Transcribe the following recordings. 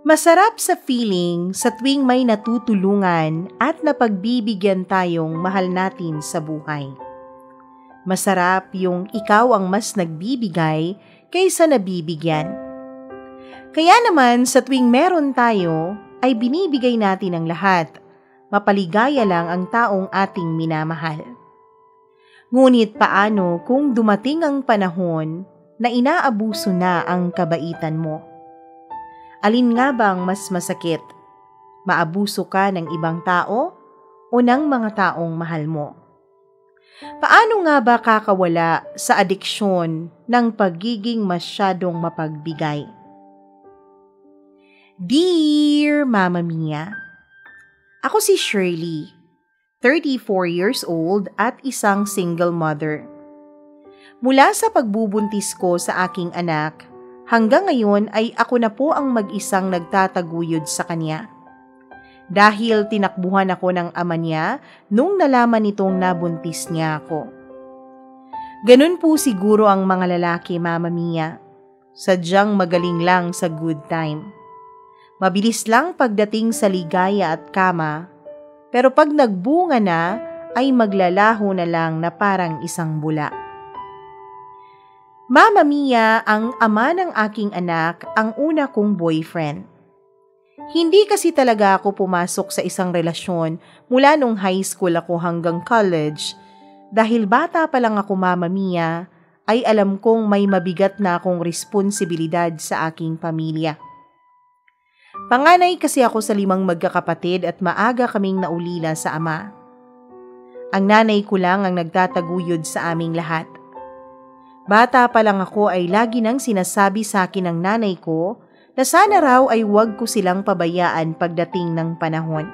Masarap sa feeling sa tuwing may natutulungan at napagbibigyan tayong mahal natin sa buhay. Masarap yung ikaw ang mas nagbibigay kaysa nabibigyan. Kaya naman sa tuwing meron tayo ay binibigay natin ang lahat. Mapaligaya lang ang taong ating minamahal. Ngunit paano kung dumating ang panahon na inaabuso na ang kabaitan mo? Alin nga bang mas masakit? Maabuso ka ng ibang tao o ng mga taong mahal mo? Paano nga ba kakawala sa adiksyon ng pagiging masyadong mapagbigay? Dear Mama Mia, ako si Shirley, 34 years old at isang single mother. Mula sa pagbubuntis ko sa aking anak, hanggang ngayon ay ako na po ang mag-isang nagtataguyod sa kanya. Dahil tinakbuhan ako ng ama niya nung nalaman nitong nabuntis niya ako. Ganun po siguro ang mga lalaki, Mama Mia. Sadyang magaling lang sa good time. Mabilis lang pagdating sa ligaya at kama, pero pag nagbunga na ay maglalaho na lang na parang isang bula. Mama Mia, ang ama ng aking anak, ang una kong boyfriend. Hindi kasi talaga ako pumasok sa isang relasyon mula nung high school ako hanggang college. Dahil bata pa lang ako, Mama Mia, ay alam kong may mabigat na akong responsibilidad sa aking pamilya. Panganay kasi ako sa 5 magkakapatid at maaga kaming naulila sa ama. Ang nanay ko lang ang nagtataguyod sa aming lahat. Bata pa lang ako ay lagi nang sinasabi sa akin ng nanay ko na sana raw ay huwag ko silang pabayaan pagdating ng panahon.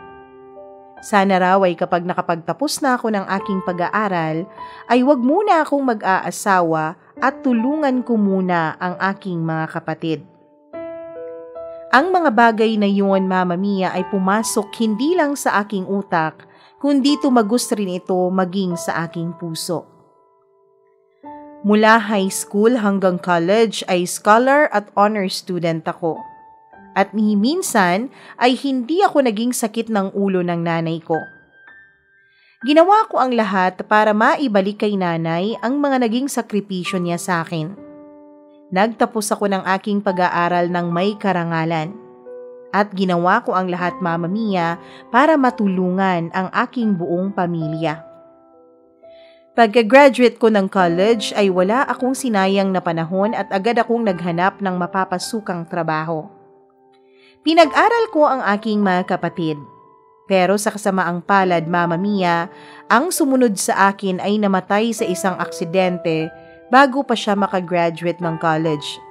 Sana raw ay kapag nakapagtapos na ako ng aking pag-aaral, ay huwag muna akong mag-aasawa at tulungan ko muna ang aking mga kapatid. Ang mga bagay na yun, Mama Mia, ay pumasok hindi lang sa aking utak, kundi tumagos rin ito maging sa aking puso. Mula high school hanggang college ay scholar at honor student ako. At minsan ay hindi ako naging sakit ng ulo ng nanay ko. Ginawa ko ang lahat para maibalik kay nanay ang mga naging sakripisyo niya sa akin. Nagtapos ako ng aking pag-aaral ng may karangalan. At ginawa ko ang lahat, Mama Mia, para matulungan ang aking buong pamilya. Pagka-graduate ko ng college ay wala akong sinayang na panahon at agad akong naghanap ng mapapasukang trabaho. Pinag-aral ko ang aking mga kapatid. Pero sa kasamaang palad, Mama Mia, ang sumunod sa akin ay namatay sa isang aksidente bago pa siya makagraduate ng college.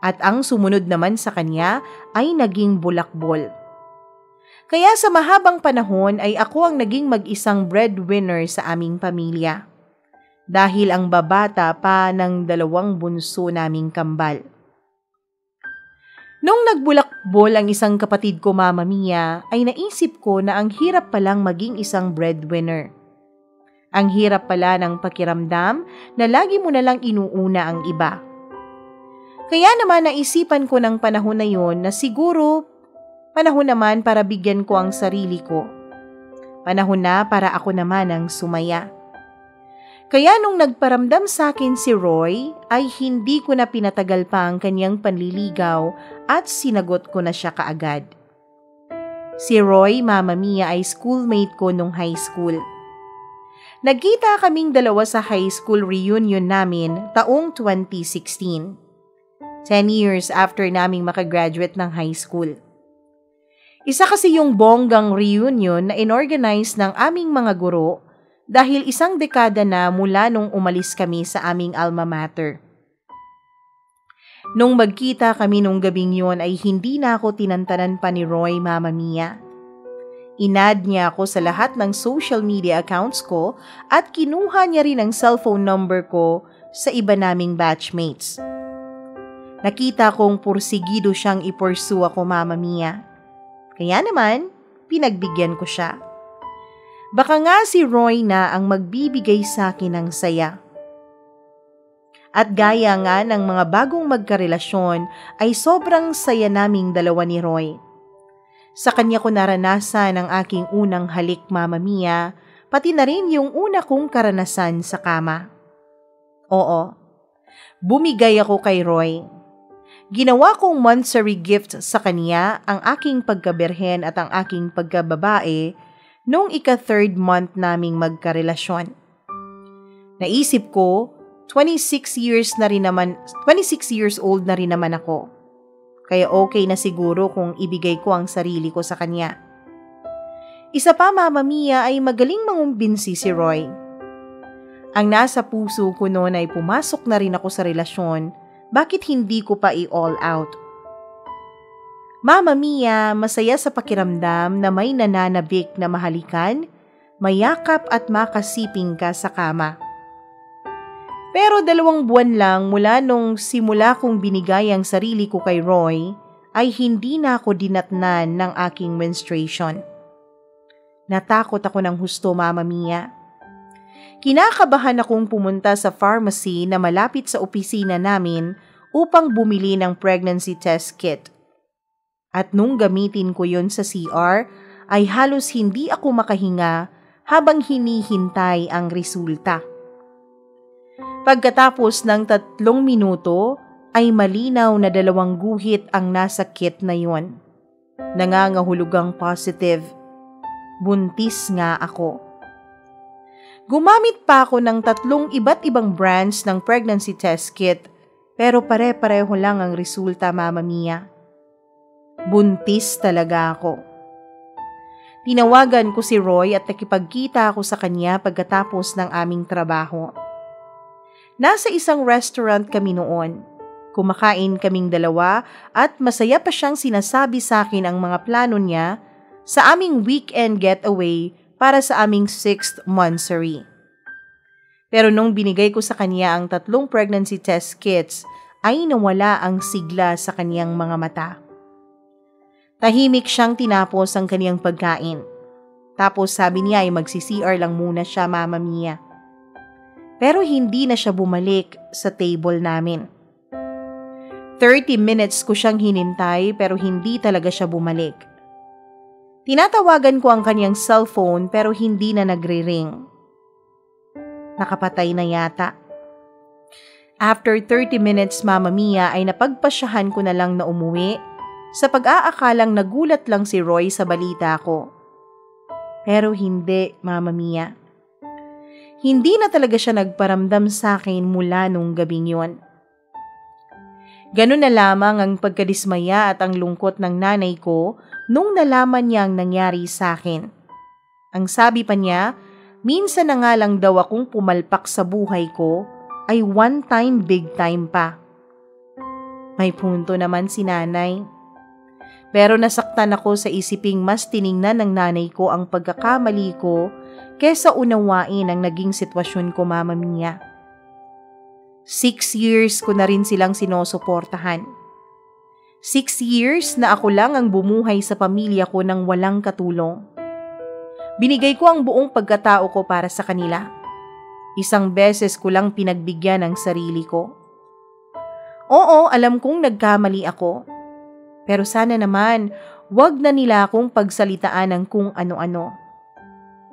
At ang sumunod naman sa kanya ay naging bulakbol. Kaya sa mahabang panahon ay ako ang naging mag-isang breadwinner sa aming pamilya. Dahil ang babata pa ng 2 bunso naming kambal. Nung nagbulakbol ang isang kapatid ko, Mama Mia, ay naisip ko na ang hirap palang maging isang breadwinner. Ang hirap pala ng pakiramdam na lagi mo nalang inuuna ang iba. Kaya naman naisipan ko ng panahon na yon na siguro panahon naman para bigyan ko ang sarili ko. Panahon na para ako naman ang sumaya. Kaya nung nagparamdam sa akin si Roy, ay hindi ko na pinatagal pa ang kanyang panliligaw at sinagot ko na siya kaagad. Si Roy, Mama Mia, ay schoolmate ko nung high school. Nagkita kaming 2 sa high school reunion namin taong 2016. 10 years after naming makagraduate ng high school. Isa kasi yung bonggang reunion na inorganize ng aming mga guro dahil 1 dekada na mula nung umalis kami sa aming alma mater. Nung magkita kami nung gabing yon ay hindi na ako tinantanan pa ni Roy, Mama Mia. Inad niya ako sa lahat ng social media accounts ko at kinuha niya rin ang cellphone number ko sa iba naming batchmates. Nakita kong pursigido siyang i-pursue ako, Mama Mia. Kaya naman, pinagbigyan ko siya. Baka nga si Roy na ang magbibigay sa akin ng saya. At gaya nga ng mga bagong magkarelasyon ay sobrang saya naming dalawa ni Roy. Sa kanya ko naranasan ang aking unang halik, Mama Mia, pati na rin yung una kong karanasan sa kama. Oo, bumigay ako kay Roy. Ginawa kong monthsary gift sa kanya ang aking pagkaberhen at ang aking pagkababae nung ika-3rd month naming magkarelasyon. Naisip ko, 26 years old na rin naman ako. Kaya okay na siguro kung ibigay ko ang sarili ko sa kanya. Isa pa, Mama Mia, ay magaling mangumbinsi si Roy. Ang nasa puso ko noon ay pumasok na rin ako sa relasyon, bakit hindi ko pa i-all out? Mama Mia, masaya sa pakiramdam na may nananabik na mahalikan, mayakap at makasiping ka sa kama. Pero 2 buwan lang mula nung simula kong binigay ang sarili ko kay Roy, ay hindi na ako dinatnan ng aking menstruation. Natakot ako ng husto, Mama Mia. Kinakabahan akong pumunta sa pharmacy na malapit sa opisina namin upang bumili ng pregnancy test kit. At nung gamitin ko yon sa CR, ay halos hindi ako makahinga habang hinihintay ang resulta. Pagkatapos ng 3 minuto, ay malinaw na 2 guhit ang nasa kit na yon. Nangangahulugang positive. Buntis nga ako. Gumamit pa ako ng 3 iba't ibang brands ng pregnancy test kit, pero pare-pareho lang ang resulta, Mama Mia. Buntis talaga ako. Tinawagan ko si Roy at nakipagkita ako sa kanya pagkatapos ng aming trabaho. Nasa isang restaurant kami noon. Kumakain kaming 2 at masaya pa siyang sinasabi sa akin ang mga plano niya sa aming weekend getaway para sa aming 6th monthsary. Pero nung binigay ko sa kanya ang 3 pregnancy test kits, ay nawala ang sigla sa kaniyang mga mata. Tahimik siyang tinapos ang kaniyang pagkain. Tapos sabi niya ay magsi-CR lang muna siya, Mama Mia. Pero hindi na siya bumalik sa table namin. 30 minutes ko siyang hinintay pero hindi talaga siya bumalik. Tinatawagan ko ang kaniyang cellphone pero hindi na nagre-ring. Nakapatay na yata. After 30 minutes, Mama Mia, ay napagpasyahan ko na lang na umuwi sa pag-aakalang nagulat lang si Roy sa balita ko. Pero hindi, Mama Mia. Hindi na talaga siya nagparamdam sa akin mula nung gabing yon. Ganun na lamang ang pagkadismaya at ang lungkot ng nanay ko nung nalaman niya ang nangyari sa akin. Ang sabi pa niya, minsan na nga lang daw akong pumalpak sa buhay ko, ay one time big time pa. May punto naman si nanay. Pero nasaktan ako sa isiping mas tiningnan ng nanay ko ang pagkakamali ko kesa unawain ang naging sitwasyon ko, Mama Mia. 6 years ko na rin silang sinusuportahan. 6 years na ako lang ang bumuhay sa pamilya ko nang walang katulong. Binigay ko ang buong pagkatao ko para sa kanila. 1 beses ko lang pinagbigyan ang sarili ko. Oo, alam kong nagkamali ako. Pero sana naman, wag na nila akong pagsalitaan ng kung ano-ano.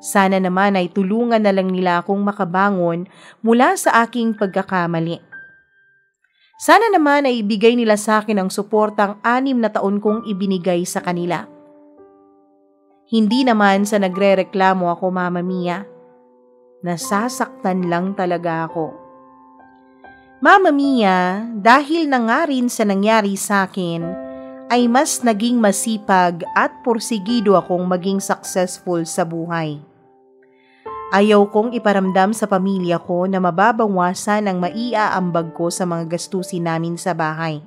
Sana naman ay tulungan na lang nila akong makabangon mula sa aking pagkakamali. Sana naman ay ibigay nila sa akin ang suportang 6 na taon kong ibinigay sa kanila. Hindi naman sa nagrereklamo ako, Mama Mia. Nasasaktan lang talaga ako. Mama Mia, dahil na nga rin sa nangyari sa akin, ay mas naging masipag at porsigido akong maging successful sa buhay. Ayaw kong iparamdam sa pamilya ko na mababawasan ang maiaambag ko sa mga gastusin namin sa bahay.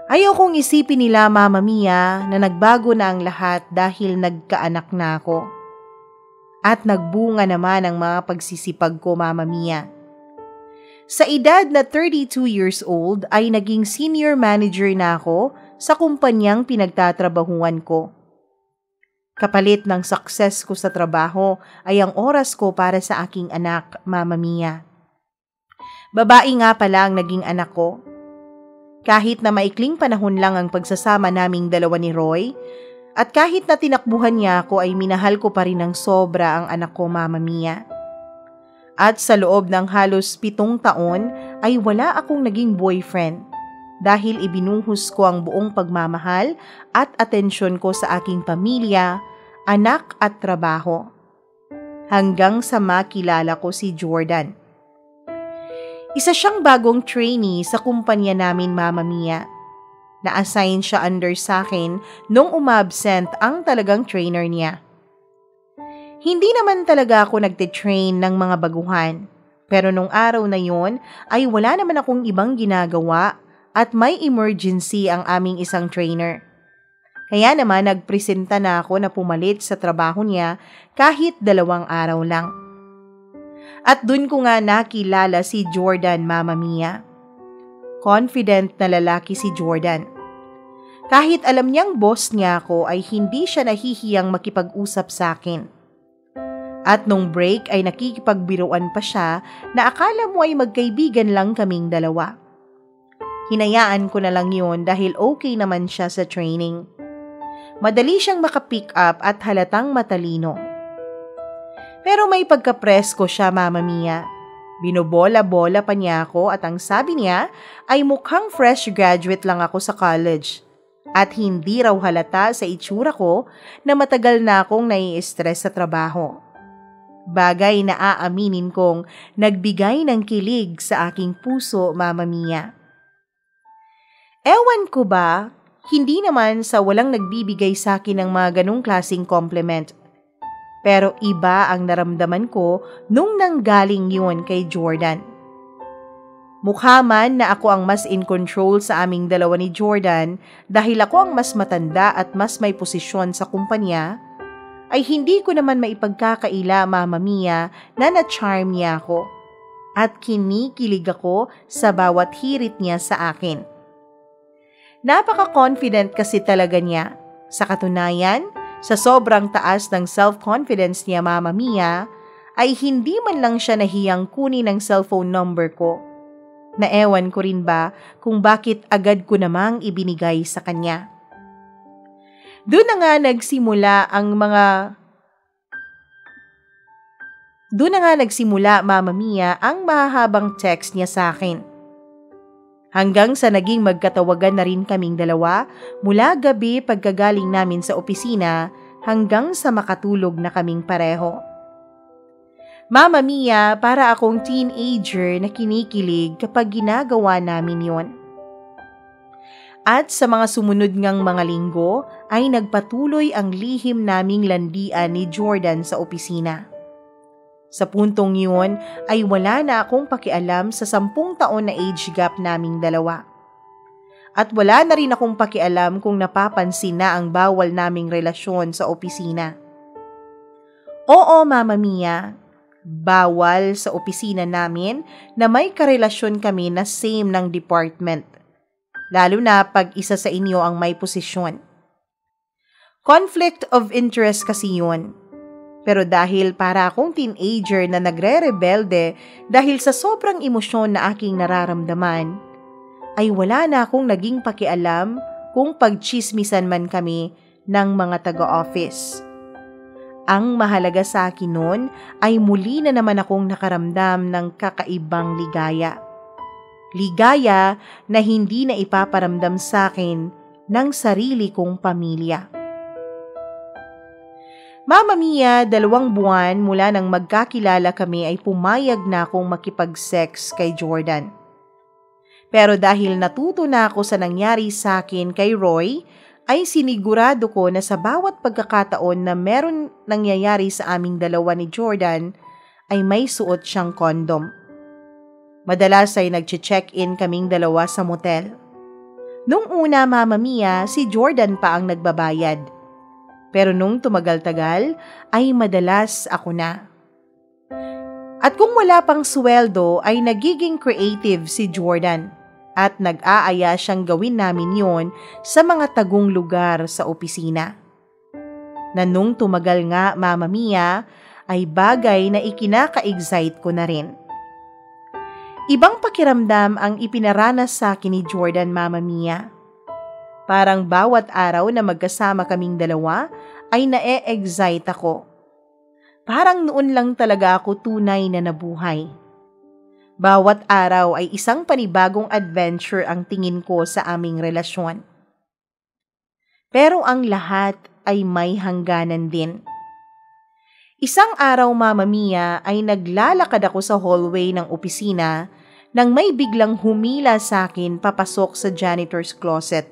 Ayaw kong isipin nila, Mama Mia, na nagbago na ang lahat dahil nagkaanak na ako. At nagbunga naman ang mga pagsisipag ko, Mama Mia. Sa edad na 32 years old ay naging senior manager na ako sa kumpanyang pinagtatrabahuan ko. Kapalit ng success ko sa trabaho ay ang oras ko para sa aking anak, Mama Mia. Babae nga pala ang naging anak ko. Kahit na maikling panahon lang ang pagsasama naming dalawa ni Roy, at kahit na tinakbuhan niya ako ay minahal ko pa rin ng sobra ang anak ko, Mama Mia. At sa loob ng halos 7 taon ay wala akong naging boyfriend dahil ibinuhos ko ang buong pagmamahal at atensyon ko sa aking pamilya, anak at trabaho. Hanggang sa makilala ko si Jordan. Isa siyang bagong trainee sa kumpanya namin, Mama Mia. Na-assign siya under sa akin nung umabsent ang talagang trainer niya. Hindi naman talaga ako nagte-train ng mga baguhan. Pero nung araw na yon ay wala naman akong ibang ginagawa at may emergency ang aming isang trainer. Kaya naman nagpresenta na ako na pumalit sa trabaho niya kahit 2 araw lang. At dun ko nga nakilala si Jordan, Mama Mia. Confident na lalaki si Jordan. Kahit alam niyang boss niya ako ay hindi siya nahihiyang makipag-usap sa akin. At nung break ay nakikipagbiruan pa siya na akala mo ay magkaibigan lang kaming 2. Hinayaan ko na lang yun dahil okay naman siya sa training. Madali siyang makapick up at halatang matalino. Pero may pagka-presko siya, Mama Mia. Binobola-bola pa niya ako at ang sabi niya ay mukhang fresh graduate lang ako sa college. At hindi raw halata sa itsura ko na matagal na akong nai-stress sa trabaho. Bagay na aaminin kong nagbigay ng kilig sa aking puso, Mama Mia. Ewan ko ba, hindi naman sa walang nagbibigay sa akin ng mga ganong klaseng compliment. Pero iba ang naramdaman ko nung nanggaling yun kay Jordan. Mukha man na ako ang mas in control sa aming dalawa ni Jordan dahil ako ang mas matanda at mas may posisyon sa kumpanya, ay hindi ko naman maipagkakaila, Mama Mia, na na-charm niya ako at kinikilig ako sa bawat hirit niya sa akin. Napaka-confident kasi talaga niya. Sa katunayan, sa sobrang taas ng self-confidence niya, Mama Mia, ay hindi man lang siya nahiyang kunin ang cellphone number ko. Naewan ko rin ba kung bakit agad ko namang ibinigay sa kanya. Doon na nga nagsimula, Mama Mia, ang mahahabang text niya sa akin. Hanggang sa naging magkatawagan na rin kaming 2 mula gabi pagkagaling namin sa opisina hanggang sa makatulog na kaming pareho. Mama Mia, para akong teenager na kinikilig kapag ginagawa namin yon. At sa mga sumunod ngang mga linggo ay nagpatuloy ang lihim naming landian ni Jordan sa opisina. Sa puntong yun ay wala na akong pakialam sa 10 taon na age gap naming 2. At wala na rin akong pakialam kung napapansin na ang bawal naming relasyon sa opisina. Oo, Mama Mia, bawal sa opisina namin na may karelasyon kami na same ng department. Lalo na pag isa sa inyo ang may posisyon. Conflict of interest kasi yun. Pero dahil para akong teenager na nagre-rebelde dahil sa sobrang emosyon na aking nararamdaman, ay wala na akong naging pakialam kung pagchismisan man kami ng mga taga-office. Ang mahalaga sa akin noon ay muli na naman akong nakaramdam ng kakaibang ligaya. Ligaya na hindi na ipaparamdam sa akin ng sarili kong pamilya. Mama Mia, 2 buwan mula nang magkakilala kami ay pumayag na akong makipag-sex kay Jordan. Pero dahil natuto na ako sa nangyari sa akin kay Roy, ay sinigurado ko na sa bawat pagkakataon na meron nangyayari sa aming 2 ni Jordan, ay may suot siyang kondom. Madalas ay nag-check-in kaming 2 sa motel. Nung una, Mama Mia, si Jordan pa ang nagbabayad. Pero nung tumagal-tagal, ay madalas ako na. At kung wala pang sweldo, ay nagiging creative si Jordan at nag-aaya siyang gawin namin yon sa mga tagong lugar sa opisina. Na nung tumagal nga, Mama Mia, ay bagay na ikinaka-excite ko na rin. Ibang pakiramdam ang ipinaranas sa akin ni Jordan, Mama Mia. Parang bawat araw na magkasama kaming dalawa ay na-e-excite ako. Parang noon lang talaga ako tunay na nabuhay. Bawat araw ay isang panibagong adventure ang tingin ko sa aming relasyon. Pero ang lahat ay may hangganan din. Isang araw, Mama Mia, ay naglalakad ako sa hallway ng opisina nang may biglang humila sa akin papasok sa janitor's closet.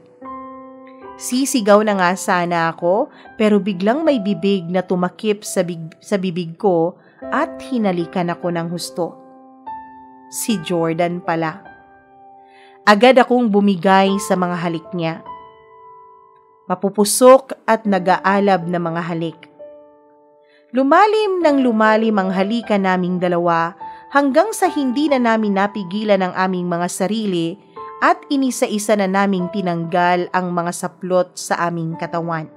Sisigaw na nga sana ako pero biglang may bibig na tumakip sa bibig ko at hinalikan ako ng husto. Si Jordan pala. Agad akong bumigay sa mga halik niya. Mapupusok at nag-aalab na mga halik. Lumalim ng lumalim ang halikan naming dalawa hanggang sa hindi na namin napigilan ang aming mga sarili at inisa-isa na naming tinanggal ang mga saplot sa aming katawan.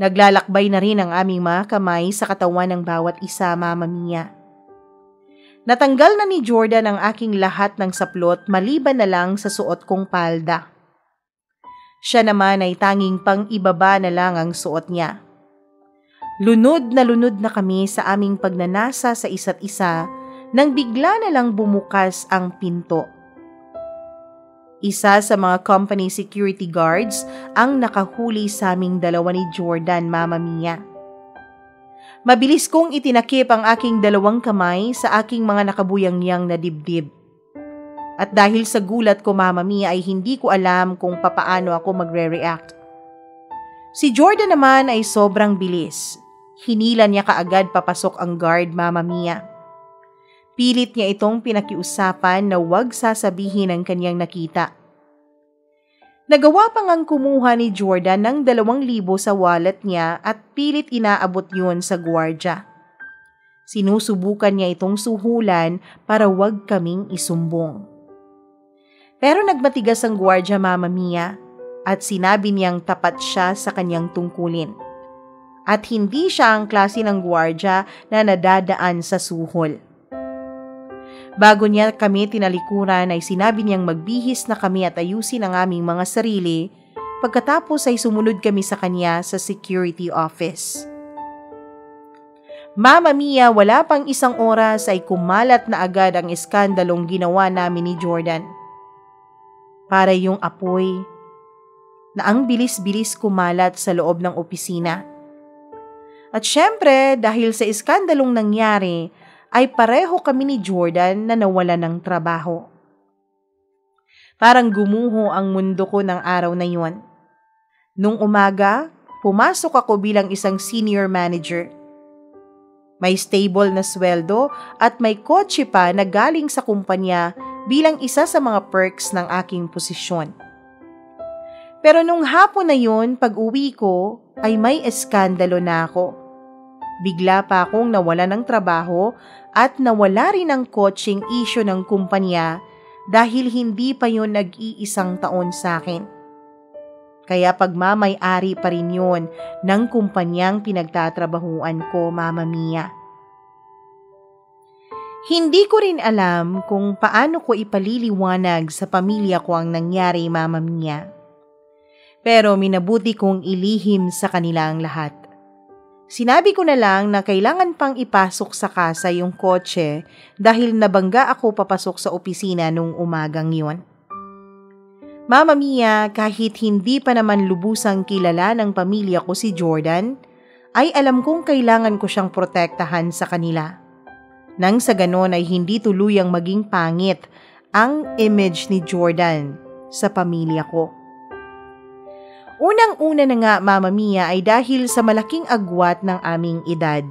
Naglalakbay na rin ang aming mga kamay sa katawan ng bawat isa, Mama Mia. Natanggal na ni Jordan ang aking lahat ng saplot maliban na lang sa suot kong palda. Siya naman ay tanging pang-ibaba na lang ang suot niya. Lunod na kami sa aming pagnanasa sa isa't isa nang bigla na lang bumukas ang pinto. Isa sa mga company security guards ang nakahuli sa aming dalawa ni Jordan, Mama Mia. Mabilis kong itinakip ang aking dalawang kamay sa aking mga nakabuyangyang na dibdib. At dahil sa gulat ko, Mama Mia, ay hindi ko alam kung papaano ako magre-react. Si Jordan naman ay sobrang bilis. Hinila niya kaagad papasok ang guard, Mama Mia. Pilit niya itong pinakiusapan na huwag sasabihin ang kanyang nakita. Nagawa pa ngang kumuha ni Jordan ng 2,000 sa wallet niya at pilit inaabot yun sa gwardya. Sinusubukan niya itong suhulan para huwag kaming isumbong. Pero nagmatigas ang gwardya, Mama Mia, at sinabi niyang tapat siya sa kanyang tungkulin. At hindi siya ang klase ng gwardya na nadadaan sa suhol. Bago niya kami tinalikuran ay sinabi niyang magbihis na kami at ayusin ang aming mga sarili, pagkatapos ay sumunod kami sa kanya sa security office. Mama Mia, wala pang isang oras ay kumalat na agad ang iskandalong ginawa namin ni Jordan. Para yung apoy na ang bilis-bilis kumalat sa loob ng opisina. At syempre, dahil sa iskandalong nangyari, ay pareho kami ni Jordan na nawala ng trabaho. Parang gumuho ang mundo ko ng araw na yun. Nung umaga, pumasok ako bilang isang senior manager. May stable na sweldo at may kotse pa na galing sa kumpanya bilang isa sa mga perks ng aking posisyon. Pero nung hapon na yun, pag-uwi ko, ay may eskandalo na ako. Bigla pa akong nawala ng trabaho at nawala rin ang coaching issue ng kumpanya dahil hindi pa yun nag-iisang taon sa akin. Kaya pagmamay-ari pa rin yun ng kumpanyang pinagtatrabahuan ko, Mama Mia. Hindi ko rin alam kung paano ko ipaliliwanag sa pamilya ko ang nangyari, Mama Mia. Pero minabuti kong ilihim sa kanila ang lahat. Sinabi ko na lang na kailangan pang ipasok sa kasa yung kotse dahil nabangga ako papasok sa opisina nung umagang yon. Mama Mia, kahit hindi pa naman lubusang kilala ng pamilya ko si Jordan, ay alam kong kailangan ko siyang protektahan sa kanila. Nang sa ganon ay hindi tuluyang maging pangit ang image ni Jordan sa pamilya ko. Unang-una na nga, Mama Mia, ay dahil sa malaking agwat ng aming edad.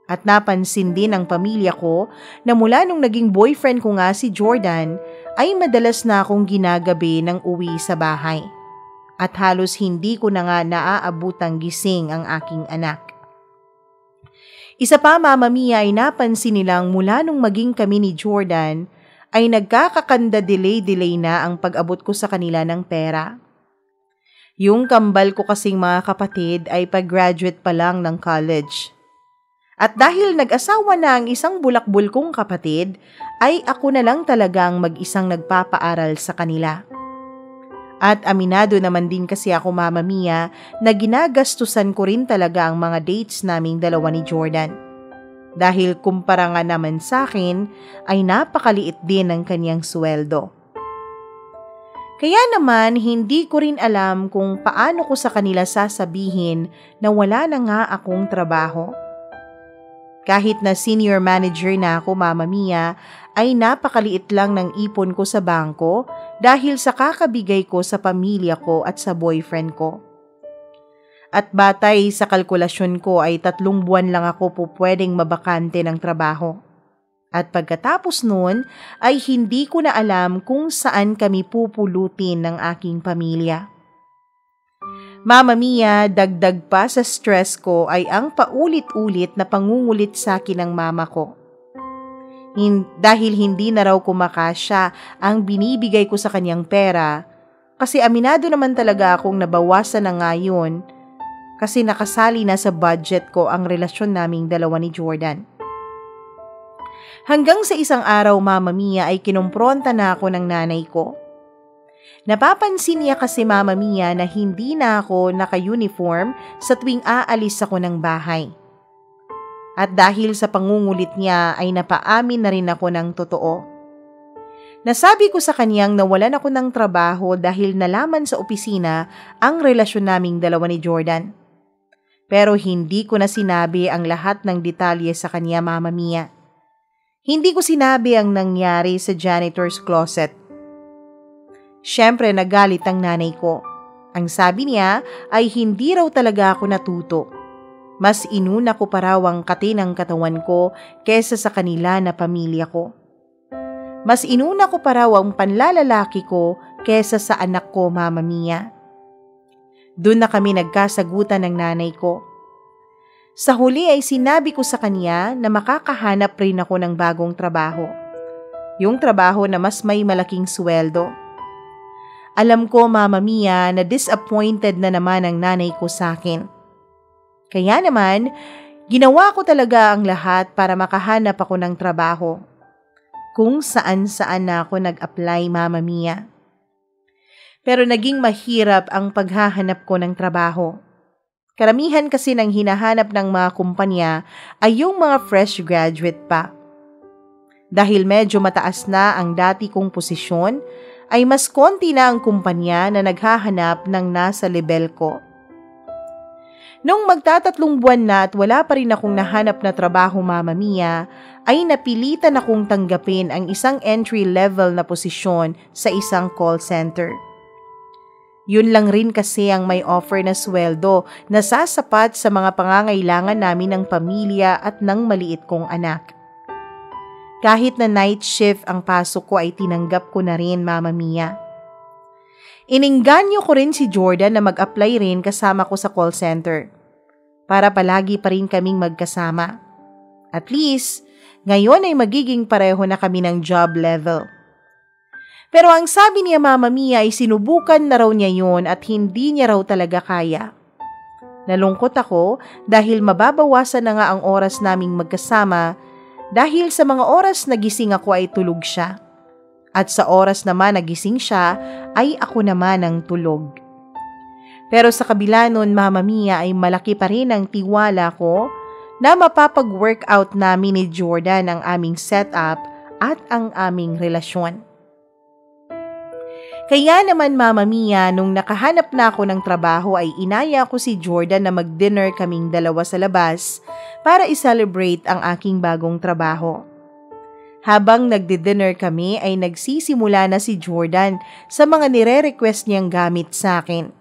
At napansin din ng pamilya ko na mula nung naging boyfriend ko nga si Jordan, ay madalas na akong ginagabi ng uwi sa bahay. At halos hindi ko na nga naaabutang gising ang aking anak. Isa pa, Mama Mia, ay napansin nilang mula nung maging kami ni Jordan, ay nagkakakanda delay na ang pag-abot ko sa kanila ng pera. Yung kambal ko kasing mga kapatid ay pag-graduate pa lang ng college. At dahil nag-asawa na ang isang bulakbol kong kapatid, ay ako na lang talagang mag-isang nagpapaaral sa kanila. At aminado naman din kasi ako, Mama Mia, na ginagastusan ko rin talaga ang mga dates naming dalawa ni Jordan. Dahil kumpara nga naman sa akin ay napakaliit din ang kanyang sweldo. Kaya naman hindi ko rin alam kung paano ko sa kanila sasabihin na wala na nga akong trabaho. Kahit na senior manager na ako, Mama Mia, ay napakaliit lang ng ipon ko sa bangko dahil sa kakabigay ko sa pamilya ko at sa boyfriend ko. At batay sa kalkulasyon ko ay 3 buwan lang ako po pwedeng mabakante ng trabaho. At pagkatapos nun ay hindi ko na alam kung saan kami pupulutin ng aking pamilya. Mama Mia, dagdag pa sa stress ko ay ang paulit-ulit na pangungulit sa akin ng mama ko. Dahil hindi na raw kumakasya ang binibigay ko sa kanyang pera, kasi aminado naman talaga akong nabawasan na ngayon kasi nakasali na sa budget ko ang relasyon naming dalawa ni Jordan. Hanggang sa isang araw, Mama Mia, ay kinumpronta na ako ng nanay ko. Napapansin niya kasi, Mama Mia, na hindi na ako naka-uniform sa tuwing aalis ako ng bahay. At dahil sa pangungulit niya ay napaamin na rin ako ng totoo. Nasabi ko sa kanyang nawalan ako ng trabaho dahil nalaman sa opisina ang relasyon naming dalawa ni Jordan. Pero hindi ko na sinabi ang lahat ng detalye sa kanya, Mama Mia. Hindi ko sinabi ang nangyari sa janitor's closet. Siyempre nagalit ang nanay ko. Ang sabi niya ay hindi raw talaga ako natuto. Mas inuna ko pa raw ang kati ng katawan ko kesa sa kanila na pamilya ko. Mas inuna ko pa raw ang panlalalaki ko kesa sa anak ko, Mama Mia. Doon na kami nagkasagutan ng nanay ko. Sa huli ay sinabi ko sa kanya na makakahanap rin ako ng bagong trabaho. Yung trabaho na mas may malaking sweldo. Alam ko, Mama Mia, na disappointed na naman ang nanay ko sa akin. Kaya naman, ginawa ko talaga ang lahat para makahanap ako ng trabaho. Kung saan-saan na ako nag-apply, Mama Mia. Pero naging mahirap ang paghahanap ko ng trabaho. Karamihan kasi ng hinahanap ng mga kumpanya ay yung mga fresh graduate pa. Dahil medyo mataas na ang dati kong posisyon, ay mas konti na ang kumpanya na naghahanap ng nasa level ko. Nung magtatatlong buwan na at wala pa rin akong nahanap na trabaho, Mama Mia, ay napilitan akong tanggapin ang isang entry-level na posisyon sa isang call center. Yun lang rin kasi ang may offer na sweldo na sasapat sa mga pangangailangan namin ng pamilya at ng maliit kong anak. Kahit na night shift ang pasok ko ay tinanggap ko na rin, Mama Mia. Inengganyo ko rin si Jordan na mag-apply rin kasama ko sa call center para palagi pa rin kaming magkasama. At least, ngayon ay magiging pareho na kami ng job level. Pero ang sabi niya, Mama Mia, ay sinubukan na raw niya yun at hindi niya raw talaga kaya. Nalungkot ako dahil mababawasan na nga ang oras naming magkasama dahil sa mga oras na gising ako ay tulog siya. At sa oras naman na gising siya ay ako naman ang tulog. Pero sa kabila nun, Mama Mia, ay malaki pa rin ang tiwala ko na mapapag-workout namin ni Jordan ang aming setup at ang aming relasyon. Kaya naman, Mama Mia, nung nakahanap na ako ng trabaho ay inaya ko si Jordan na mag-dinner kaming dalawa sa labas para i-celebrate ang aking bagong trabaho. Habang nagdi-dinner kami ay nagsisimula na si Jordan sa mga nire-request niyang gamit sa akin.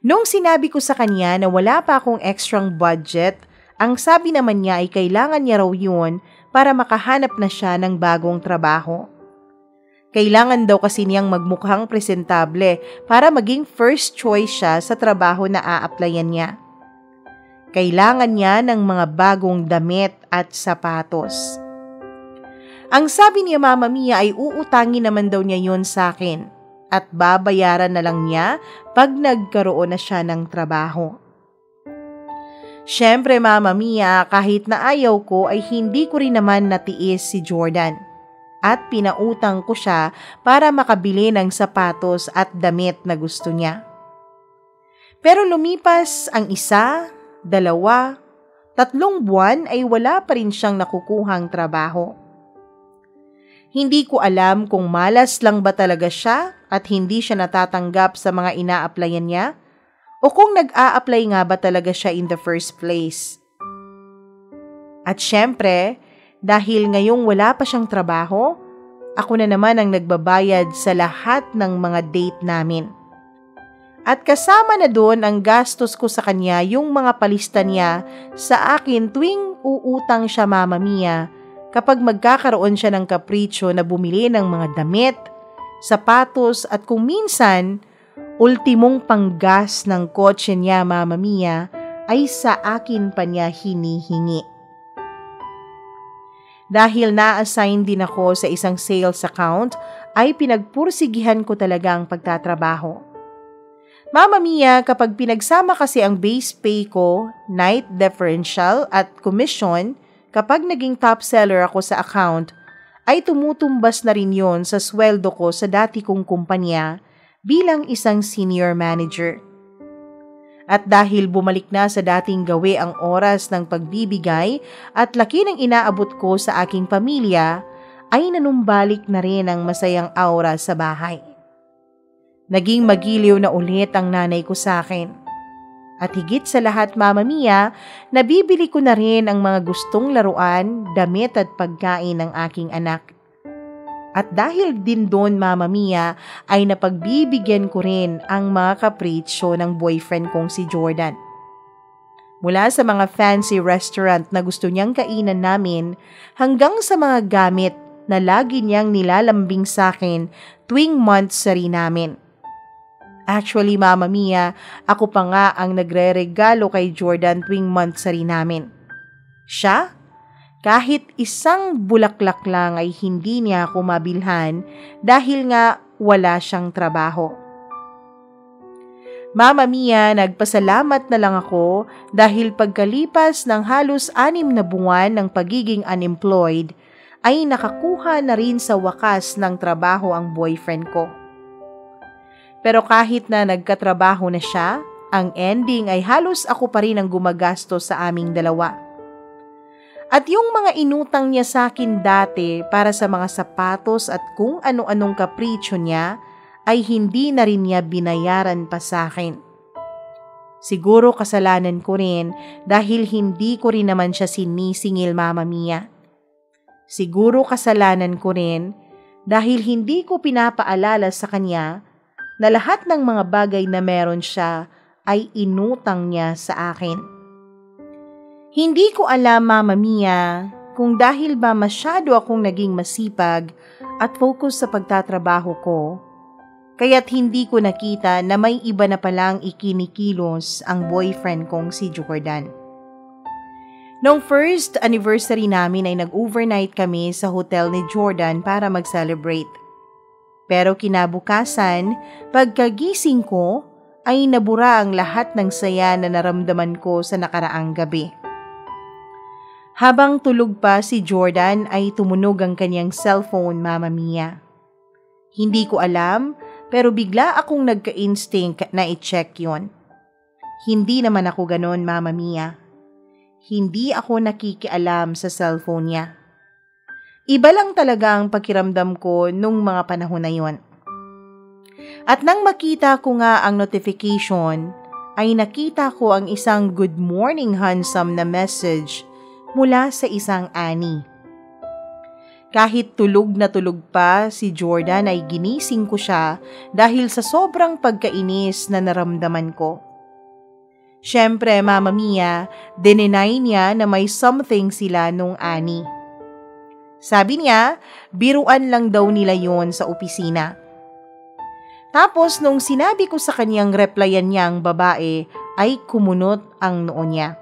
Nung sinabi ko sa kanya na wala pa akong extrang budget, ang sabi naman niya ay kailangan niya raw yun para makahanap na siya ng bagong trabaho. Kailangan daw kasi niyang magmukhang presentable para maging first choice siya sa trabaho na a-applyan niya. Kailangan niya ng mga bagong damit at sapatos. Ang sabi niya, Mama Mia, ay uutangin naman daw niya yun sa akin at babayaran na lang niya pag nagkaroon na siya ng trabaho. Siyempre, Mama Mia, kahit na ayaw ko ay hindi ko rin naman natiis si Jordan. at pinautang ko siya para makabili ng sapatos at damit na gusto niya. Pero lumipas ang 1, 2, 3 buwan ay wala pa rin siyang nakukuhang trabaho. Hindi ko alam kung malas lang ba talaga siya at hindi siya natatanggap sa mga ina-applyan niya o kung nag-a-apply nga ba talaga siya in the first place. At syempre, dahil ngayong wala pa siyang trabaho, ako na naman ang nagbabayad sa lahat ng mga date namin. At kasama na doon ang gastos ko sa kanya yung mga palista niya sa akin tuwing uutang siya Mama Mia kapag magkakaroon siya ng kapritsyo na bumili ng mga damit, sapatos at kung minsan, ultimong panggas ng kotse niya Mama Mia ay sa akin pa niya hinihingi. Dahil na-assign din ako sa isang sales account ay pinagpursigihan ko talaga ang pagtatrabaho. Mama Mia, kapag pinagsama kasi ang base pay ko, night differential at commission, kapag naging top seller ako sa account, ay tumutumbas na rin yon sa sweldo ko sa dati kong kumpanya bilang isang senior manager. At dahil bumalik na sa dating gawi ang oras ng pagbibigay at laki ng inaabot ko sa aking pamilya, ay nanumbalik na rin ang masayang aura sa bahay. Naging magiliw na ulit ang nanay ko sa akin. At higit sa lahat Mama Mia, nabibili ko na rin ang mga gustong laruan, damit at pagkain ng aking anak. At dahil din doon Mama Mia, ay napagbibigyan ko rin ang mga kapritsyo ng boyfriend kong si Jordan. Mula sa mga fancy restaurant na gusto niyang kainan namin, hanggang sa mga gamit na lagi niyang nilalambing sa akin tuwing monthsary namin. Actually, Mama Mia, ako pa nga ang nagre-regalo kay Jordan tuwing monthsary namin. Siya, kahit isang bulaklak lang ay hindi niya ako mabilhan dahil nga wala siyang trabaho. Mama Mia, nagpasalamat na lang ako dahil pagkalipas ng halos 6 na buwan ng pagiging unemployed, ay nakakuha na rin sa wakas ng trabaho ang boyfriend ko. Pero kahit na nagkatrabaho na siya, ang ending ay halos ako pa rin ang gumagastos sa aming dalawa. At yung mga inutang niya sa akin dati para sa mga sapatos at kung ano-anong kapritsyo niya, ay hindi na rin niya binayaran pa sa akin. Siguro kasalanan ko rin dahil hindi ko rin naman siya sinisingil Mama Mia. Siguro kasalanan ko rin dahil hindi ko pinapaalala sa kanya na lahat ng mga bagay na meron siya ay inutang niya sa akin. Hindi ko alam Mama Mia kung dahil ba masyado akong naging masipag at focus sa pagtatrabaho ko, kaya't hindi ko nakita na may iba na palang ikinikilos ang boyfriend kong si Jordan. Noong first anniversary namin ay nag-overnight kami sa hotel ni Jordan para mag-celebrate. Pero kinabukasan, pagkagising ko, ay nabura ang lahat ng saya na naramdaman ko sa nakaraang gabi. Habang tulog pa si Jordan ay tumunog ang kanyang cellphone, Mama Mia. Hindi ko alam, pero bigla akong nagka-instinct na i-check yon. Hindi naman ako ganon, Mama Mia. Hindi ako nakikialam sa cellphone niya. Iba lang talaga ang pakiramdam ko nung mga panahon na yon. At nang makita ko nga ang notification, ay nakita ko ang isang good morning handsome na message mula sa isang Annie. Kahit tulog na tulog pa si Jordan ay ginising ko siya dahil sa sobrang pagkainis na naramdaman ko. Siyempre, Mama Mia, dininay niya na may something sila nung Annie. Sabi niya, biruan lang daw nila yon sa opisina. Tapos nung sinabi ko sa kanyang replyan niya ang babae, ay kumunot ang noo niya.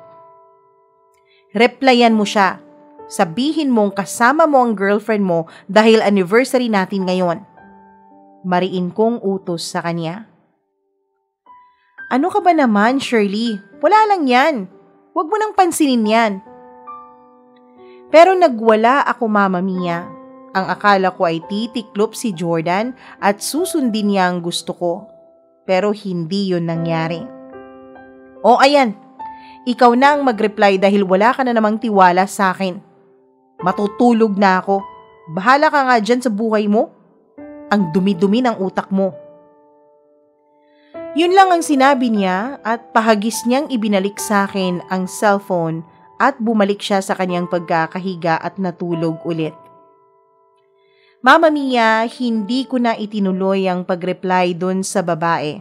Replyan mo siya. Sabihin mong kasama mo ang girlfriend mo dahil anniversary natin ngayon. Mariin kong utos sa kanya. Ano ka ba naman, Shirley? Wala lang yan. Huwag mo nang pansinin yan. Pero nagwala ako, Mama Mia. Ang akala ko ay titiklop si Jordan at susundin niya ang gusto ko. Pero hindi yun nangyari. O ayan, ikaw na ang mag-reply dahil wala ka na namang tiwala sa akin. Matutulog na ako. Bahala ka nga dyan sa buhay mo. Ang dumi-dumi ng utak mo. Yun lang ang sinabi niya at pahagis niyang ibinalik sa akin ang cellphone at bumalik siya sa kanyang pagkakahiga at natulog ulit. Mama Mia, hindi ko na itinuloy ang pag-reply dun sa babae.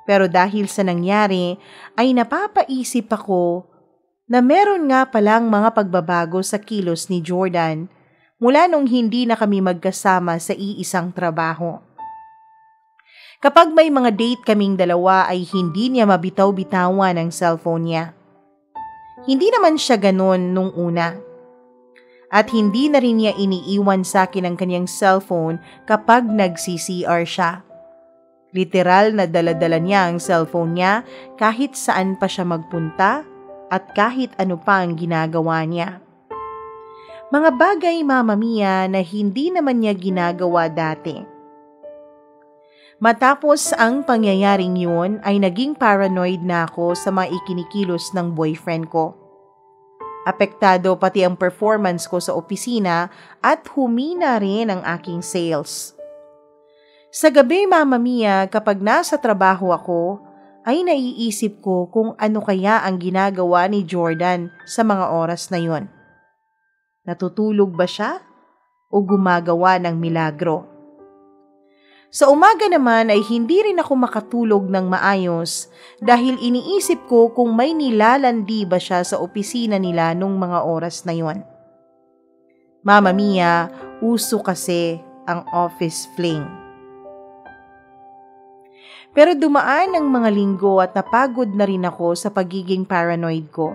Pero dahil sa nangyari, ay napapaisip ako na meron nga palang mga pagbabago sa kilos ni Jordan mula nung hindi na kami magkasama sa iisang trabaho. Kapag may mga date kaming dalawa ay hindi niya mabitaw-bitawan ang cellphone niya. Hindi naman siya ganun nung una. At hindi na rin niya iniiwan sa akin ang kanyang cellphone kapag nag-CCR siya. Literal na dala-dala niya ang cellphone niya kahit saan pa siya magpunta at kahit ano pa ang ginagawa niya. Mga bagay, Mama Mia, na hindi naman niya ginagawa dati. Matapos ang pangyayaring yun ay naging paranoid na ako sa mga ikinikilos ng boyfriend ko. Apektado pati ang performance ko sa opisina at humina rin ang aking sales. Sa gabi, Mama Mia, kapag nasa trabaho ako, ay naiisip ko kung ano kaya ang ginagawa ni Jordan sa mga oras na yon. Natutulog ba siya o gumagawa ng milagro? Sa umaga naman ay hindi rin ako makatulog ng maayos dahil iniisip ko kung may nilalandi ba siya sa opisina nila nung mga oras na yon. Mama Mia, uso kasi ang office fling. Pero dumaan ang mga linggo at napagod na rin ako sa pagiging paranoid ko.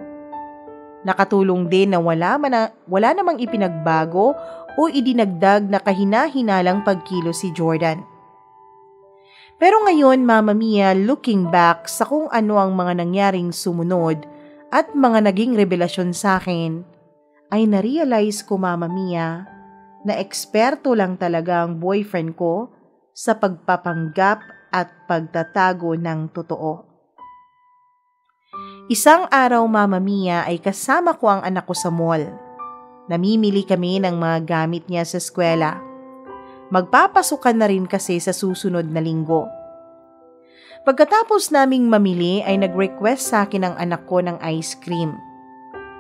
Nakatulong din na wala namang ipinagbago o idinagdag na kahina-hinalang pagkilos si Jordan. Pero ngayon, Mama Mia, looking back sa kung ano ang mga nangyaring sumunod at mga naging revelasyon sa akin, ay na-realize ko, Mama Mia, na eksperto lang talaga ang boyfriend ko sa pagpapanggap at pagtatago ng totoo. Isang araw, Mama Mia, ay kasama ko ang anak ko sa mall. Namimili kami ng mga gamit niya sa eskwela. Magpapasukan na rin kasi sa susunod na linggo. Pagkatapos naming mamili ay nag-request sa akin ang anak ko ng ice cream.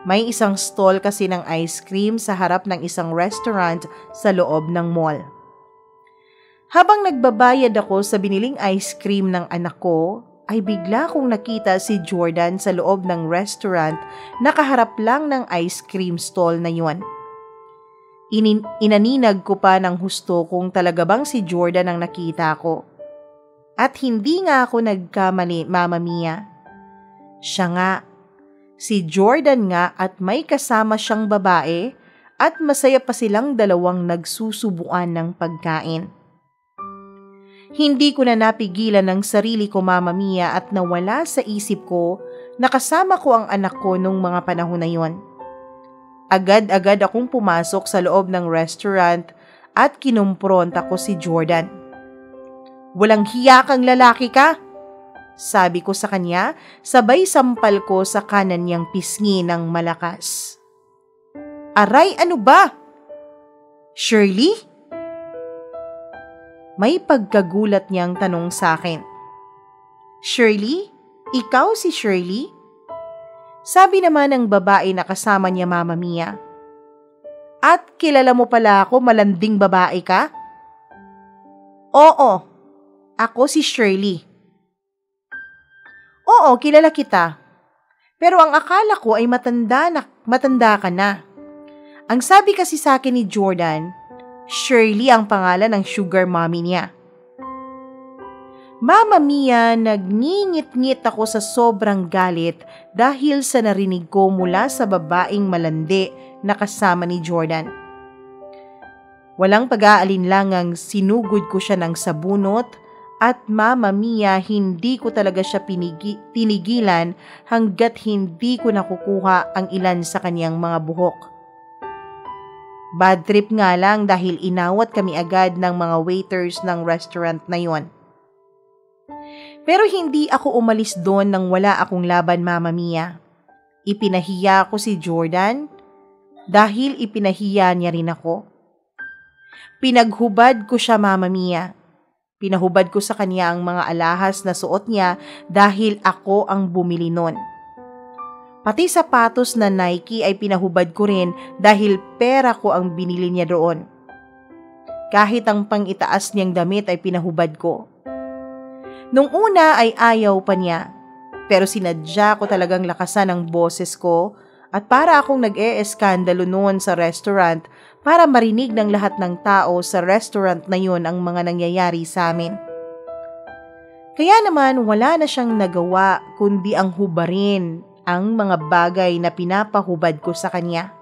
May isang stall kasi ng ice cream sa harap ng isang restaurant sa loob ng mall. Habang nagbabayad ako sa biniling ice cream ng anak ko, ay bigla kong nakita si Jordan sa loob ng restaurant na kaharap lang ng ice cream stall na yun. Inaninag ko pa ng husto kung talaga bang si Jordan ang nakita ko. At hindi nga ako nagkamali, Mama Mia. Siya nga, si Jordan nga at may kasama siyang babae at masaya pa silang dalawang nagsusubuan ng pagkain. Hindi ko na napigilan ang sarili ko, Mama Mia, at nawala sa isip ko na kasama ko ang anak ko nung mga panahon na yon. Agad-agad akong pumasok sa loob ng restaurant at kinumpronta ko si Jordan. "Walang hiya kang lalaki ka!" sabi ko sa kanya, sabay sampal ko sa kanan niyang pisngi ng malakas. "Aray, ano ba? Shirley?" May pagkagulat niyang tanong sa akin. "Shirley? Ikaw si Shirley?" Sabi naman ng babae na kasama niya, Mama Mia. "At kilala mo pala ako, malanding babae ka?" "Oo, ako si Shirley." "Oo, kilala kita. Pero ang akala ko ay matanda ka na. Ang sabi kasi sa akin ni Jordan, Shirley ang pangalan ng sugar mommy niya." Mama Mia, nagngingit-ngit ako sa sobrang galit dahil sa narinig ko mula sa babaeng malandi na kasama ni Jordan. Walang pag-aalinlangang sinugod ko siya ng sabunot at Mama Mia, hindi ko talaga siya tinigilan hanggat hindi ko nakukuha ang ilan sa kanyang mga buhok. Bad trip nga lang dahil inawat kami agad ng mga waiters ng restaurant na yon. Pero hindi ako umalis doon nang wala akong laban, Mama Mia. Ipinahiya ko si Jordan dahil ipinahiya niya rin ako. Pinaghubad ko siya, Mama Mia. Pinahubad ko sa kanya ang mga alahas na suot niya dahil ako ang bumili nun. Pati sapatos na Nike ay pinahubad ko rin dahil pera ko ang binili niya doon. Kahit ang pang-itaas niyang damit ay pinahubad ko. Nung una ay ayaw pa niya, pero sinadya ko talagang lakasan ang boses ko at para akong nag-e-eskandalo noon sa restaurant para marinig ng lahat ng tao sa restaurant na yun ang mga nangyayari sa amin. Kaya naman wala na siyang nagawa kundi ang hubarin ang mga bagay na pinapahubad ko sa kanya.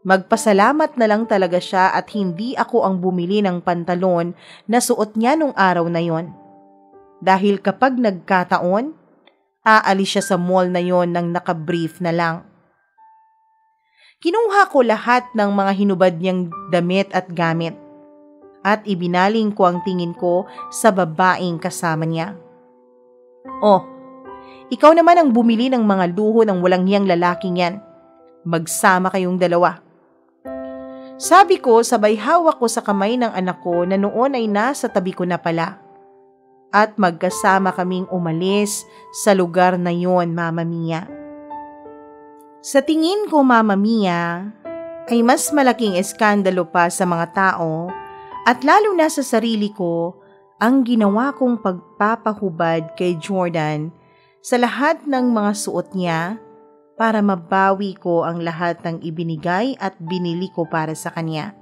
Magpasalamat na lang talaga siya at hindi ako ang bumili ng pantalon na suot niya nung araw na yon. Dahil kapag nagkataon, aalis siya sa mall na yon nang nakabrief na lang. Kinuha ko lahat ng mga hinubad niyang damit at gamit at ibinaling ko ang tingin ko sa babaeng kasama niya. Oh, ikaw naman ang bumili ng mga luho ng walang hiyang lalaking yan. Magsama kayong dalawa. Sabi ko sabay hawak ko sa kamay ng anak ko na noon ay nasa tabi ko na pala. At magkasama kaming umalis sa lugar na yon, Mama Mia. Sa tingin ko, Mama Mia, ay mas malaking eskandalo pa sa mga tao at lalo na sa sarili ko ang ginawa kong pagpapahubad kay Jordan sa lahat ng mga suot niya para mabawi ko ang lahat ng ibinigay at binili ko para sa kanya.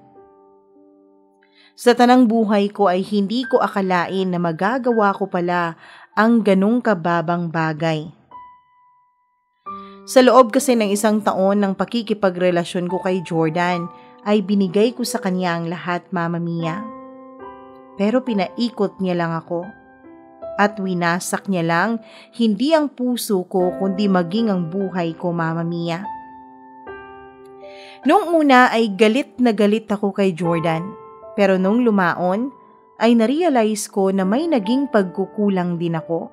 Sa tanang buhay ko ay hindi ko akalain na magagawa ko pala ang ganong kababang bagay. Sa loob kasi ng 1 taon ng pakikipagrelasyon ko kay Jordan ay binigay ko sa kanya ang lahat, Mama Mia. Pero pinaikot niya lang ako. At winasak niya lang hindi ang puso ko kundi maging ang buhay ko, Mama Mia. Noong una ay galit na galit ako kay Jordan. Pero nung lumaon, ay narealize ko na may naging pagkukulang din ako.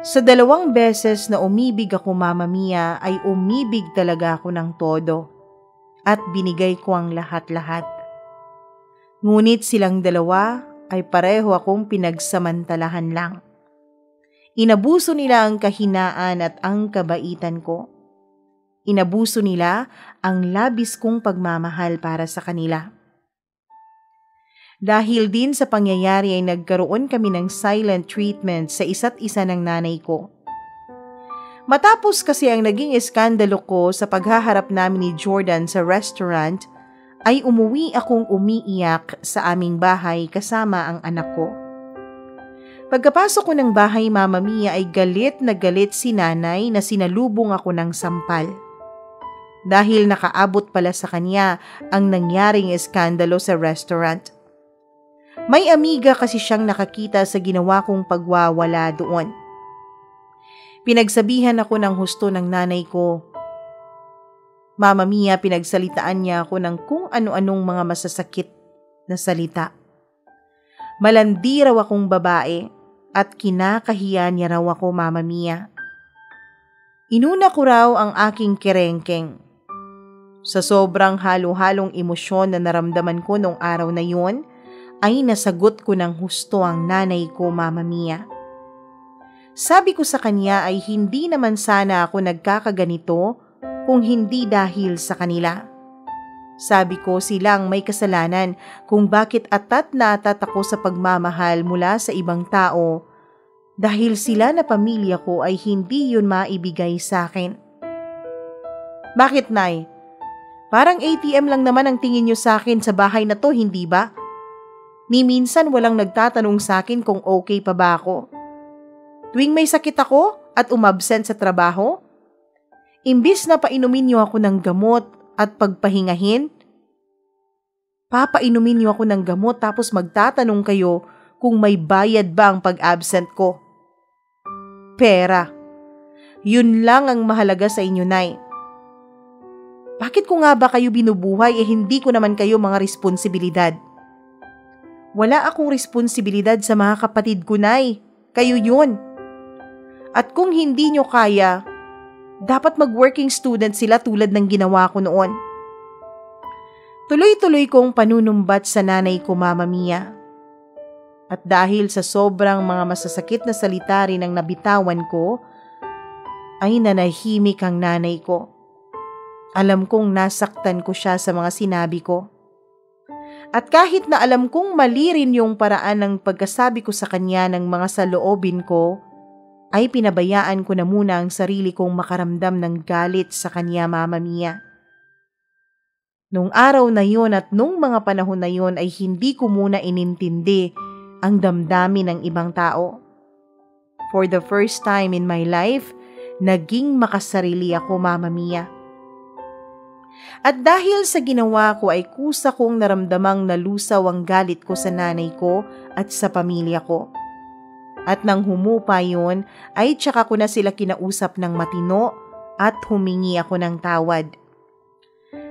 Sa 2 beses na umibig ako, Mama Mia, ay umibig talaga ako ng todo. At binigay ko ang lahat-lahat. Ngunit silang dalawa ay pareho akong pinagsamantalahan lang. Inabuso nila ang kahinaan at ang kabaitan ko. Inabuso nila ang labis kong pagmamahal para sa kanila. Dahil din sa pangyayari ay nagkaroon kami ng silent treatment sa isa't isa ng nanay ko. Matapos kasi ang naging eskandalo ko sa paghaharap namin ni Jordan sa restaurant, ay umuwi akong umiiyak sa aming bahay kasama ang anak ko. Pagkapasok ko ng bahay, Mama Mia, ay galit na galit si nanay na sinalubong ako ng sampal. Dahil nakaabot pala sa kanya ang nangyaring eskandalo sa restaurant. May amiga kasi siyang nakakita sa ginawa kong pagwawala doon. Pinagsabihan ako ng husto ng nanay ko. Mama Mia, pinagsalitaan niya ako ng kung ano-anong mga masasakit na salita. Malandi raw akong babae at kinakahiya niya raw ako, Mama Mia. Inuna ko raw ang aking kerengkeng. Sa sobrang halo-halong emosyon na naramdaman ko nung araw na yun, ay nasagot ko ng husto ang nanay ko, Mama Mia. Sabi ko sa kanya ay hindi naman sana ako nagkakaganito kung hindi dahil sa kanila. Sabi ko silang may kasalanan kung bakit atat na atat ako sa pagmamahal mula sa ibang tao dahil sila na pamilya ko ay hindi yun maibigay sa akin. Bakit, Nay? Parang ATM lang naman ang tingin niyo sa akin sa bahay na to, hindi ba? Ni minsan walang nagtatanong sa akin kung okay pa ba ako. Tuwing may sakit ako at umabsent sa trabaho, imbis na painumin niyo ako ng gamot at pagpahingahin, papainumin niyo ako ng gamot tapos magtatanong kayo kung may bayad ba ang pag-absent ko. Pera. Yun lang ang mahalaga sa inyo, Nay. Bakit ko nga ba kayo binubuhay hindi ko naman kayo mga responsibilidad? Wala akong responsibilidad sa mga kapatid ko, Nay. Kayo yun. At kung hindi nyo kaya, dapat mag-working student sila tulad ng ginawa ko noon. Tuloy-tuloy kong panunumbat sa nanay ko, Mama Mia. At dahil sa sobrang mga masasakit na salita rin ang nabitawan ko, ay nanahimik ang nanay ko. Alam kong nasaktan ko siya sa mga sinabi ko. At kahit na alam kong mali rin yung paraan ng pagkasabi ko sa kanya ng mga saloobin ko, ay pinabayaan ko na muna ang sarili kong makaramdam ng galit sa kanya, Mama Mia. Nung araw na yun at nung mga panahon na yun ay hindi ko muna inintindi ang damdamin ng ibang tao. For the first time in my life, naging makasarili ako, Mama Mia. At dahil sa ginawa ko ay kusa kong naramdamang nalusaw ang galit ko sa nanay ko at sa pamilya ko. At nang humupa yun, ay tsaka ko na sila kinausap ng matino at humingi ako ng tawad.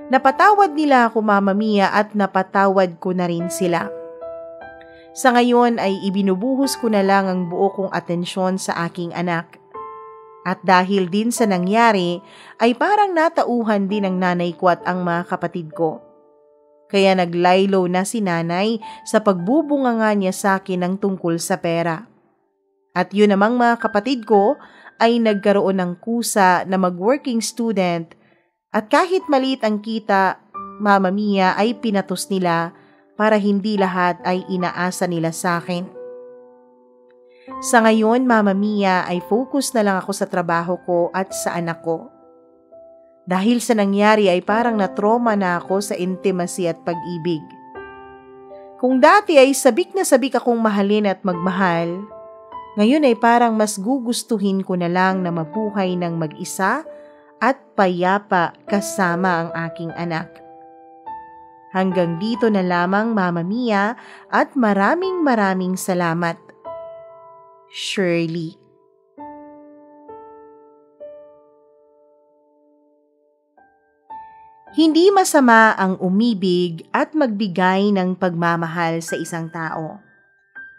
Napatawad nila ako, Mama Mia, at napatawad ko na rin sila. Sa ngayon ay ibinubuhos ko na lang ang buo kong atensyon sa aking anak. At dahil din sa nangyari, ay parang natauhan din ang nanay ko at ang mga kapatid ko. Kaya naglaylo na si nanay sa pagbubunganga niya sa akin ng tungkol sa pera. At yun namang mga kapatid ko ay nagkaroon ng kusa na mag-working student at kahit maliit ang kita, Mama Mia, ay pinatos nila para hindi lahat ay inaasa nila sa akin. Sa ngayon, Mama Mia, ay focus na lang ako sa trabaho ko at sa anak ko. Dahil sa nangyari ay parang na-trauma na ako sa intimacy at pag-ibig. Kung dati ay sabik na sabik akong mahalin at magmahal, ngayon ay parang mas gugustuhin ko na lang na mabuhay ng mag-isa at payapa kasama ang aking anak. Hanggang dito na lamang, Mama Mia, at maraming salamat. Shirley. Hindi masama ang umibig at magbigay ng pagmamahal sa isang tao.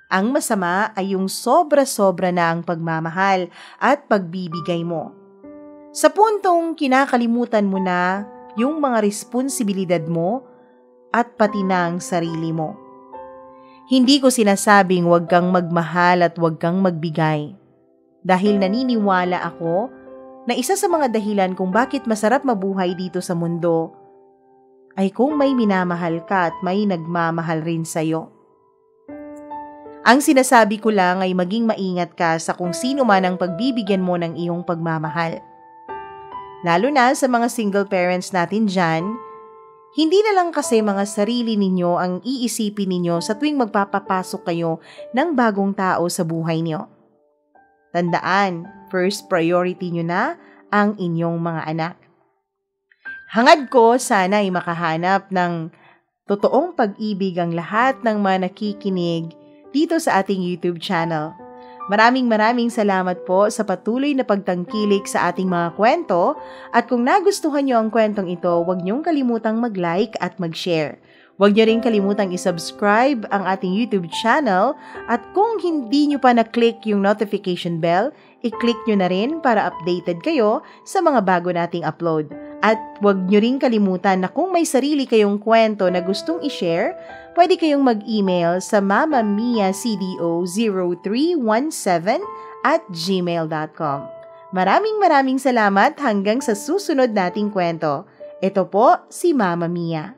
Ang masama ay yung sobra-sobra na ang pagmamahal at pagbibigay mo. Sa puntong kinakalimutan mo na yung mga responsibilidad mo at pati na ang sarili mo. Hindi ko sinasabing huwag kang magmahal at huwag kang magbigay. Dahil naniniwala ako na isa sa mga dahilan kung bakit masarap mabuhay dito sa mundo ay kung may minamahal ka at may nagmamahal rin sa'yo. Ang sinasabi ko lang ay maging maingat ka sa kung sino man ang pagbibigyan mo ng iyong pagmamahal. Lalo na sa mga single parents natin dyan, hindi na lang kasi mga sarili ninyo ang iisipin ninyo sa tuwing magpapapasok kayo ng bagong tao sa buhay niyo. Tandaan, first priority nyo na ang inyong mga anak. Hangad ko sana ay makahanap ng totoong pag-ibig ang lahat ng mga nakikinig dito sa ating YouTube channel. Maraming salamat po sa patuloy na pagtangkilik sa ating mga kwento at kung nagustuhan nyo ang kwentong ito, huwag nyong kalimutang mag-like at mag-share. Huwag nyo rin kalimutang isubscribe ang ating YouTube channel at kung hindi nyo pa na-click yung notification bell, i-click nyo na rin para updated kayo sa mga bago nating upload. At huwag nyo rin kalimutan na kung may sarili kayong kwento na gustong i-share, pwede kayong mag-email sa mamamiacdo0317@gmail.com. Maraming salamat hanggang sa susunod nating kwento. Ito po si Mama Mia.